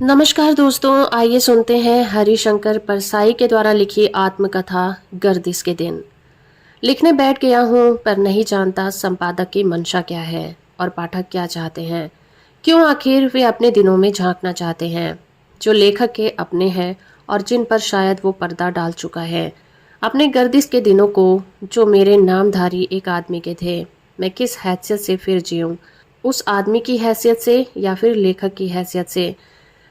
नमस्कार दोस्तों, आइए सुनते हैं हरिशंकर परसाई के द्वारा लिखी आत्मकथा गर्दिश के दिन। लिखने बैठ गया हूँ पर नहीं जानता संपादक की मंशा क्या है और पाठक क्या चाहते हैं। क्यों आखिर वे अपने दिनों में झांकना चाहते हैं जो लेखक के अपने हैं और जिन पर शायद वो पर्दा डाल चुका है। अपने गर्दिश के दिनों को जो मेरे नामधारी एक आदमी के थे, मैं किस हैसियत से फिर जीऊँ, उस आदमी की हैसियत से या फिर लेखक की हैसियत से।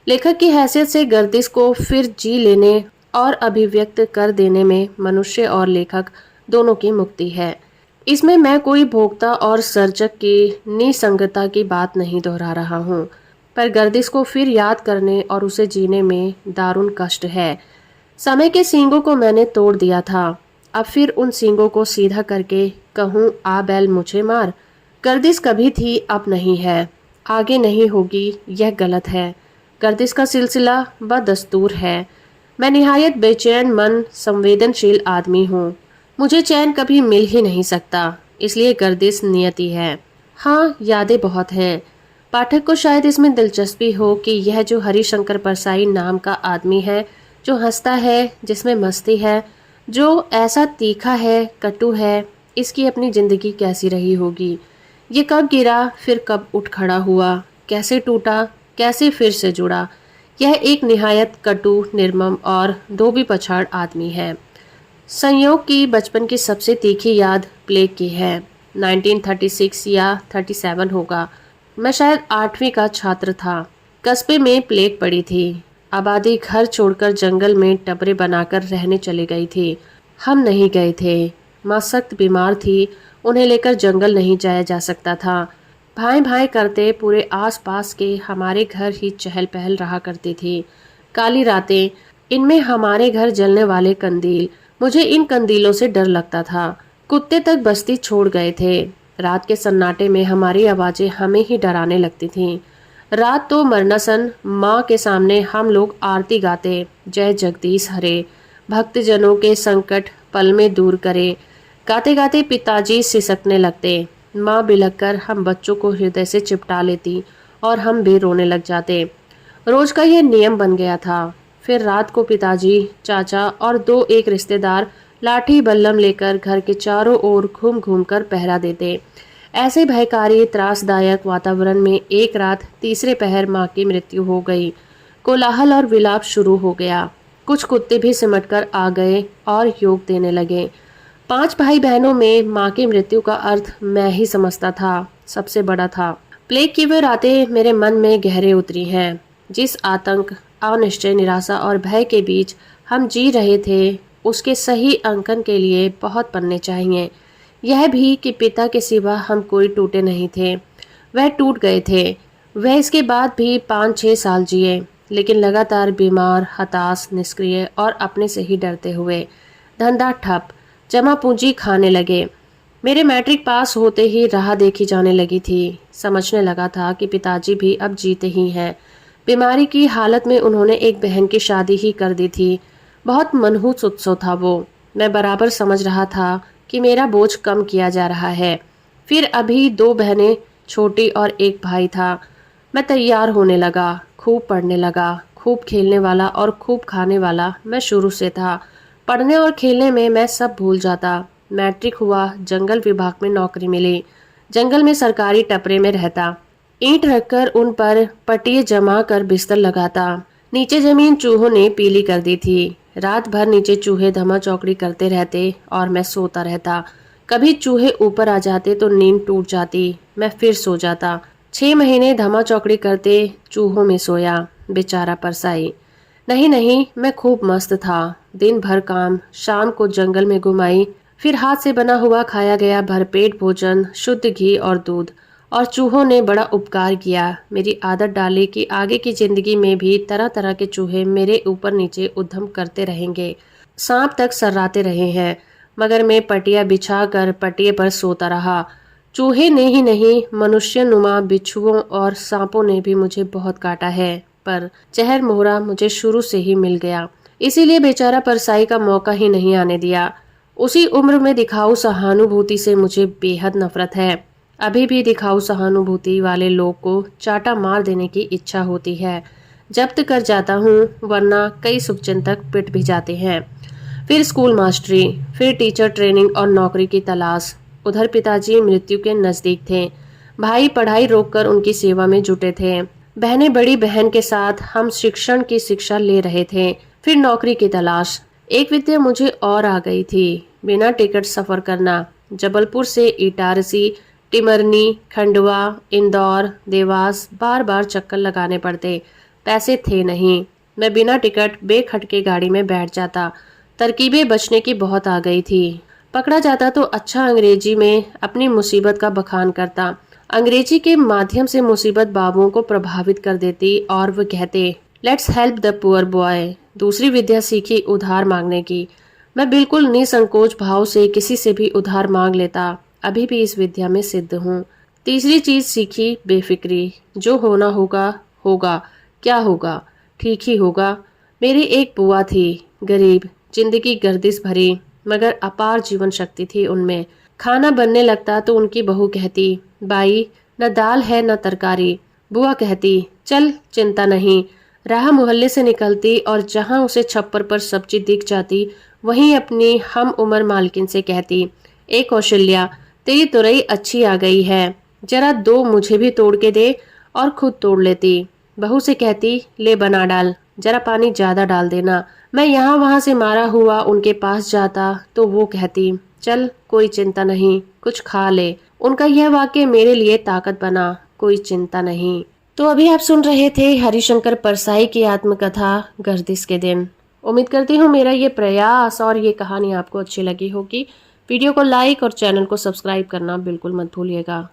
लेखक की हैसियत से गर्दिश को फिर जी लेने और अभिव्यक्त कर देने में मनुष्य और लेखक दोनों की मुक्ति है। इसमें मैं कोई भोक्ता और सर्जक की निसंगता की बात नहीं दोहरा रहा हूँ, पर गर्दिश को फिर याद करने और उसे जीने में दारुण कष्ट है। समय के सींगों को मैंने तोड़ दिया था, अब फिर उन सींगों को सीधा करके कहूँ आ बैल मुझे मार। गर्दिश कभी थी अब नहीं है, आगे नहीं होगी, यह गलत है। गर्दिश का सिलसिला बदस्तूर है। मैं निहायत बेचैन मन संवेदनशील आदमी हूँ। मुझे चैन कभी मिल ही नहीं सकता, इसलिए गर्दिश नियति है। हाँ, यादें बहुत हैं। पाठक को शायद इसमें दिलचस्पी हो कि यह जो हरिशंकर परसाई नाम का आदमी है, जो हंसता है, जिसमें मस्ती है, जो ऐसा तीखा है, कटु है, इसकी अपनी जिंदगी कैसी रही होगी। ये कब गिरा, फिर कब उठ खड़ा हुआ, कैसे टूटा, कैसे फिर से जुड़ा। यह एक निहायत कटु, निर्मम और धोबी पछाड़ आदमी है। संयोग की बचपन की सबसे तीखी याद प्लेग की है। 1936 या 37 होगा। मैं शायद 8वीं का छात्र था। कस्बे में प्लेग पड़ी थी। आबादी घर छोड़कर जंगल में टपरे बनाकर रहने चली गई थी। हम नहीं गए थे। माँ सख्त बीमार थी, उन्हें लेकर जंगल नहीं जाया जा सकता था। भाई भाई करते पूरे आसपास के हमारे घर ही चहल पहल रहा करती थी। काली रातें, इनमें हमारे घर जलने वाले कंदील, मुझे इन कंदीलों से डर लगता था। कुत्ते तक बस्ती छोड़ गए थे। रात के सन्नाटे में हमारी आवाजें हमें ही डराने लगती थीं। रात तो मरनासन माँ के सामने हम लोग आरती गाते, जय जगदीश हरे, भक्तजनों के संकट पल में दूर करे। गाते गाते पिताजी सिसकने लगते। माँ बिलख कर हम बच्चों को हृदय से चिपटा लेती और हम भी रोने लग जाते। रोज का यह नियम बन गया था। फिर रात को पिताजी, चाचा और दो एक रिश्तेदार लाठी बल्लम लेकर घर के चारों ओर घूम घूम कर पहरा देते। ऐसे भयकारी त्रासदायक वातावरण में एक रात तीसरे पहर माँ की मृत्यु हो गई। कोलाहल और विलाप शुरू हो गया। कुछ कुत्ते भी सिमट कर आ गए और योग देने लगे। 5 भाई बहनों में माँ की मृत्यु का अर्थ मैं ही समझता था, सबसे बड़ा था। प्लेग की वे रातें मेरे मन में गहरे उतरी हैं। जिस आतंक, अनिश्चय, निराशा और भय के बीच हम जी रहे थे, उसके सही अंकन के लिए बहुत पन्ने चाहिए। यह भी कि पिता के सिवा हम कोई टूटे नहीं थे। वह टूट गए थे। वह इसके बाद भी 5-6 साल जिए, लेकिन लगातार बीमार, हताश, निष्क्रिय और अपने से ही डरते हुए। धंधा ठप, जमा पूंजी खाने लगे। मेरे मैट्रिक पास होते ही राह देखी जाने लगी थी। समझने लगा था कि पिताजी भी अब जीते ही हैं। बीमारी की हालत में उन्होंने एक बहन की शादी ही कर दी थी। बहुत मनहूस उत्सव था वो। मैं बराबर समझ रहा था कि मेरा बोझ कम किया जा रहा है। फिर अभी 2 बहनें, छोटी और एक भाई था। मैं तैयार होने लगा, खूब पढ़ने लगा। खूब खेलने वाला और खूब खाने वाला मैं शुरू से था। पढ़ने और खेलने में मैं सब भूल जाता। मैट्रिक हुआ, जंगल विभाग में नौकरी मिली। जंगल में सरकारी टपरे में रहता। ईंट रखकर उन पर पटिए जमा कर बिस्तर लगाता। नीचे जमीन चूहों ने पीली कर दी थी। रात भर नीचे चूहे धमा चौकड़ी करते रहते और मैं सोता रहता। कभी चूहे ऊपर आ जाते तो नींद टूट जाती, मैं फिर सो जाता। 6 महीने धमा चौकड़ी करते चूहों में सोया, बेचारा परसाई। नहीं नहीं, मैं खूब मस्त था। दिन भर काम, शाम को जंगल में घुमाई, फिर हाथ से बना हुआ खाया गया भरपेट भोजन, शुद्ध घी और दूध। और चूहों ने बड़ा उपकार किया, मेरी आदत डाली कि आगे की जिंदगी में भी तरह तरह के चूहे मेरे ऊपर नीचे उद्यम करते रहेंगे। सांप तक सर्राते रहे हैं, मगर मैं पटिया बिछा कर पटिए पर सोता रहा। चूहे ने ही नहीं, मनुष्य नुमा बिच्छुओं और सांपों ने भी मुझे बहुत काटा है, पर जहर मोहरा मुझे शुरू से ही मिल गया। इसीलिए बेचारा परसाई का मौका ही नहीं आने दिया। उसी उम्र में दिखाऊ सहानुभूति से मुझे बेहद नफरत है। अभी भी दिखाऊ सहानुभूति वाले लोग को चाटा मार देने की इच्छा होती है। जब्त कर जाता हूँ, वरना कई शुभचिंतक पिट भी जाते हैं। फिर स्कूल मास्टरी, फिर टीचर ट्रेनिंग और नौकरी की तलाश। उधर पिताजी मृत्यु के नजदीक थे। भाई पढ़ाई रोककर उनकी सेवा में जुटे थे। बहनें बड़ी बहन के साथ हम शिक्षण की शिक्षा ले रहे थे। फिर नौकरी की तलाश। एक विद्या मुझे और आ गई थी, बिना टिकट सफर करना। जबलपुर से इटारसी, टिमरनी, खंडवा, इंदौर, देवास बार बार चक्कर लगाने पड़ते। पैसे थे नहीं। मैं बिना टिकट बेखटके गाड़ी में बैठ जाता। तरकीबें बचने की बहुत आ गई थी। पकड़ा जाता तो अच्छा अंग्रेजी में अपनी मुसीबत का बखान करता। अंग्रेजी के माध्यम से मुसीबत बाबुओं को प्रभावित कर देती और वो कहते, let's help the poor boy. दूसरी विद्या सीखी उधार मांगने की। मैं बिल्कुल निसंकोच भाव से किसी से भी उधार मांग लेता। अभी भी इस विद्या में सिद्ध हूँ। तीसरी चीज सीखी बेफिक्री। जो होना होगा होगा, क्या होगा ठीक ही होगा। मेरी एक बुआ थी, गरीब, जिंदगी गर्दिश भरी, मगर अपार जीवन शक्ति थी उनमें। खाना बनने लगता तो उनकी बहू कहती, बाई न दाल है न तरकारी। बुआ कहती, चल चिंता नहीं। राह मोहल्ले से निकलती और जहां उसे छप्पर पर सब्जी दिख जाती, वहीं अपनी हम उम्र मालकिन से कहती, ए कौशल्या, तेरी तुरई अच्छी आ गई है, जरा दो मुझे भी तोड़ के दे, और खुद तोड़ लेती। बहू से कहती, ले बना डाल, जरा पानी ज्यादा डाल देना। मैं यहाँ वहां से मारा हुआ उनके पास जाता तो वो कहती, चल कोई चिंता नहीं, कुछ खा ले। उनका यह वाक्य मेरे लिए ताकत बना, कोई चिंता नहीं। तो अभी आप सुन रहे थे हरिशंकर परसाई की आत्मकथा गर्दिश के दिन। उम्मीद करती हूँ मेरा ये प्रयास और ये कहानी आपको अच्छी लगी होगी। वीडियो को लाइक और चैनल को सब्सक्राइब करना बिल्कुल मत भूलिएगा।